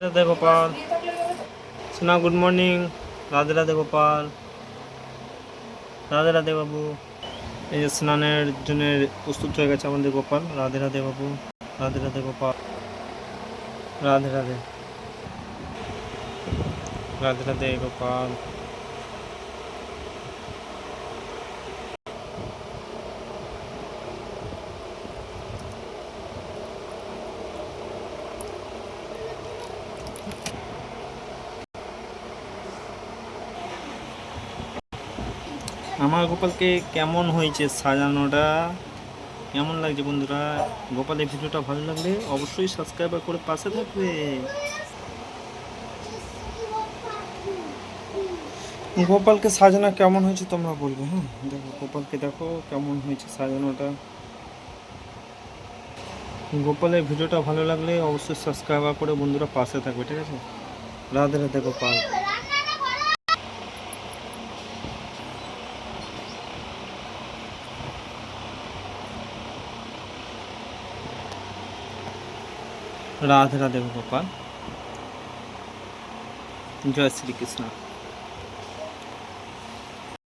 রাধে গোপাল। সোনা good morning. Radhe Radhe Gopal. Radhe Radhe বাবু। এই যে স্নানের জন্য প্রস্তুত হয়ে গেছে আমাদের গোপাল। রাধে রাধে বাবু। রাধে রাধে গোপাল। রাধে রাধে। রাধে রাধে গোপাল। আমার গোপালকে কেমন হয়েছে সাজানোটা, কেমন লাগছে বন্ধুরা? গোপালের ভিডিওটা ভালো লাগলে অবশ্যই সাবস্ক্রাইব করে পাশে থাকবে। গোপালকে সাজানো কেমন হয়েছে তোমরা বলবে। হ্যাঁ দেখো গোপালকে, দেখো কেমন হয়েছে সাজানোটা। গোপালের ভিডিওটা ভালো লাগলে অবশ্যই সাবস্ক্রাইব করে বন্ধুরা পাশে থাকবে, ঠিক আছে? রাধে রাধে গোপাল। রাধে রাধে গোপাল। জয় শ্রীকৃষ্ণ।